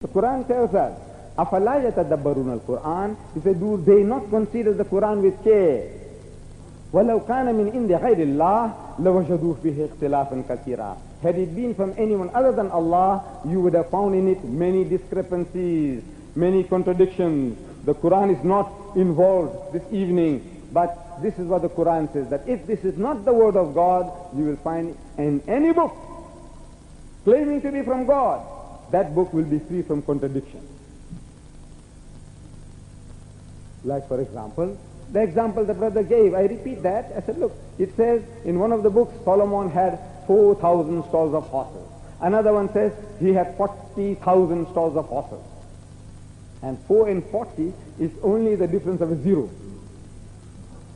The Qur'an tells us, أَفَلَا يَتَدَبَّرُونَ الْقُرْآنَ. He said, do they not consider the Qur'an with care? وَلَوْ كَانَ مِنْ عِنْدِ غَيْرِ اللَّهِ لَوَجَدُوا فِيهِ اخْتِلَافًا كَثِيرًا. Had it been from anyone other than Allah, you would have found in it many discrepancies, many contradictions. The Qur'an is not involved this evening, but this is what the Qur'an says, that if this is not the word of God, you will find in any book claiming to be from God, that book will be free from contradiction. Like, for example, the example the brother gave, I repeat that. I said, look, it says in one of the books, Solomon had 4,000 stalls of horses. Another one says he had 40,000 stalls of horses. And 4 and 40 is only the difference of a zero.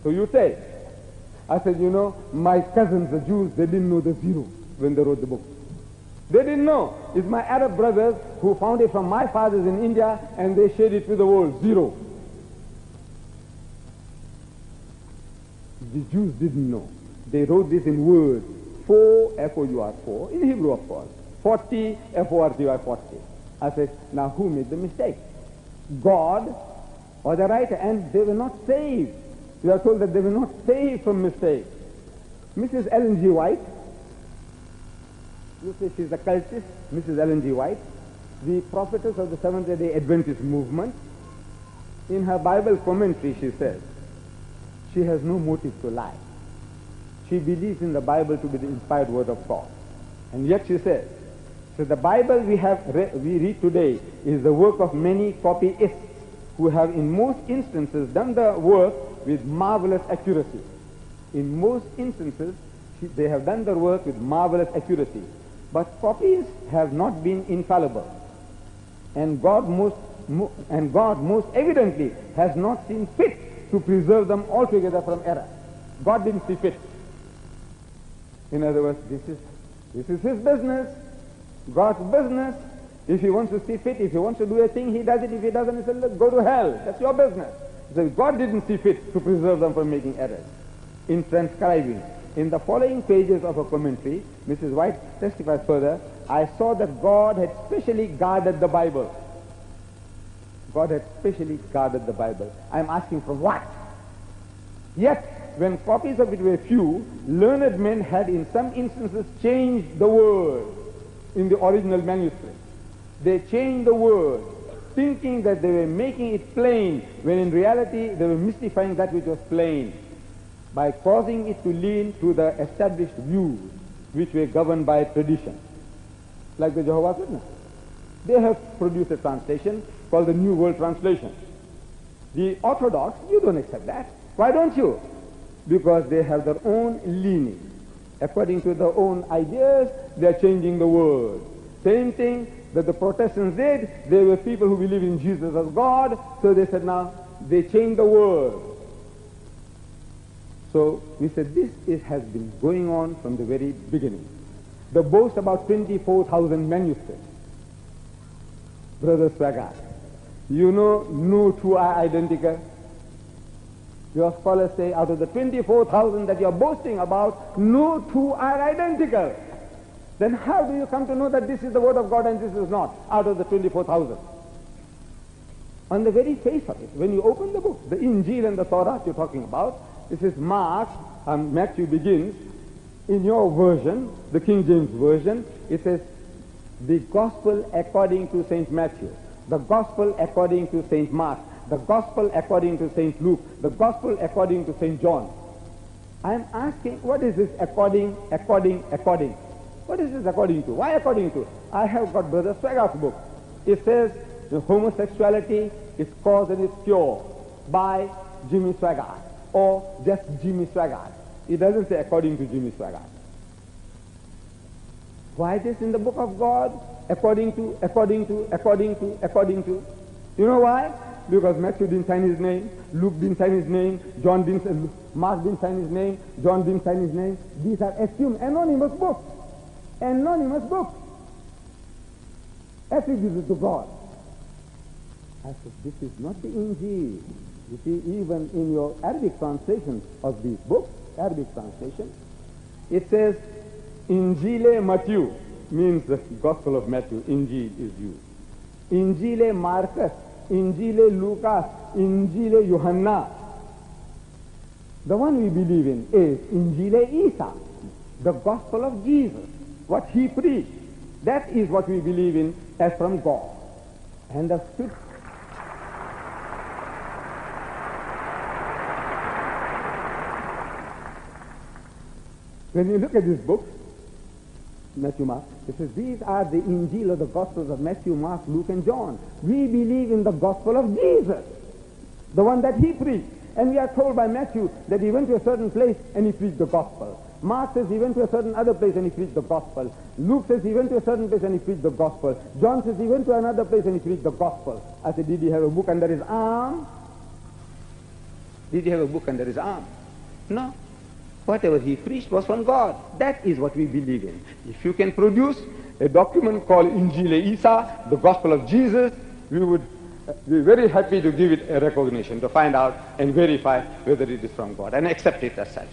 So you say, I said, you know, my cousins, the Jews, they didn't know the zero when they wrote the book. They didn't know. It's my Arab brothers who found it from my fathers in India, and they shared it with the world, zero. The Jews didn't know. They wrote this in words. 4, F-O-U-R, 4, in Hebrew of course. 40, F-O-R-T-Y, 40. I said, now who made the mistake? God or the writer? And they were not saved. We are told that they were not saved from mistakes. Mrs. Ellen G. White, you say she's a cultist, Mrs. Ellen G. White, the prophetess of the Seventh-day Adventist movement. In her Bible commentary, she says, she has no motive to lie. She believes in the Bible to be the inspired word of God. And yet she says, so the Bible we read today is the work of many copyists who have in most instances done the work with marvelous accuracy. In most instances, they have done the work with marvelous accuracy. But copies have not been infallible. And God most evidently has not seen fit to preserve them altogether from error. God didn't see fit. In other words, this is his business, God's business. If he wants to see fit, if he wants to do a thing, he does it. If he doesn't, he says, look, go to hell. That's your business. So God didn't see fit to preserve them from making errors. In transcribing, in the following pages of a commentary, Mrs. White testifies further, I saw that God had specially guarded the Bible. God had specially guarded the Bible. I'm asking from what? Yet, when copies of it were few, learned men had in some instances changed the word in the original manuscript. They changed the word, thinking that they were making it plain, when in reality they were mystifying that which was plain, by causing it to lean to the established views which were governed by tradition. Like the Jehovah's Witnesses. They have produced a translation called the New World Translation. The Orthodox, you don't accept that. Why don't you? Because they have their own leaning. According to their own ideas, they are changing the word. Same thing that the Protestants did. They were people who believe in Jesus as God, so they said now, they changed the word. So we said this has been going on from the very beginning. The boast about 24,000 manuscripts. Brother Swaggart, you know no two are identical. Your scholars say out of the 24,000 that you're boasting about, no two are identical. Then how do you come to know that this is the word of God and this is not, out of the 24,000? On the very face of it, when you open the book, the Injil and the Torah you're talking about, this is Mark, Matthew begins, in your version, the King James Version, it says, the Gospel according to St. Matthew, the Gospel according to St. Mark, the Gospel according to St. Luke, the Gospel according to St. John. I am asking, what is this according? What is this according to? Why according to? I have got Brother Swaggart's book. It says, the homosexuality is caused and is cured by Jimmy Swaggart, or just Jimmy Swaggart. It doesn't say according to Jimmy Swaggart. Why this in the book of God? According to. You know why? Because Matthew didn't sign his name, Luke didn't sign his name, Mark didn't sign his name, John didn't sign his name. These are assumed anonymous books. Anonymous books. Attributed to God. I said, this is not the Injil. You see, even in your Arabic translation of these books, Arabic translation, it says, Injile Matthew means the Gospel of Matthew. Injil is used. Injile Marcus, Injile Lucas, Injile Johanna. The one we believe in is Injile Essa, the gospel of Jesus, what he preached. That is what we believe in as from God. And the fifth. When you look at this book, Matthew, Mark, it says these are the Injil or the Gospels of Matthew, Mark, Luke, and John. We believe in the gospel of Jesus, the one that he preached. And we are told by Matthew that he went to a certain place and he preached the gospel. Mark says he went to a certain other place and he preached the gospel. Luke says he went to a certain place and he preached the gospel. John says he went to another place and he preached the gospel. I said, did he have a book under his arm? Did he have a book under his arm? No. Whatever he preached was from God. That is what we believe in. If you can produce a document called Injile Essa, the gospel of Jesus, we would be very happy to give it a recognition, to find out and verify whether it is from God and accept it as such.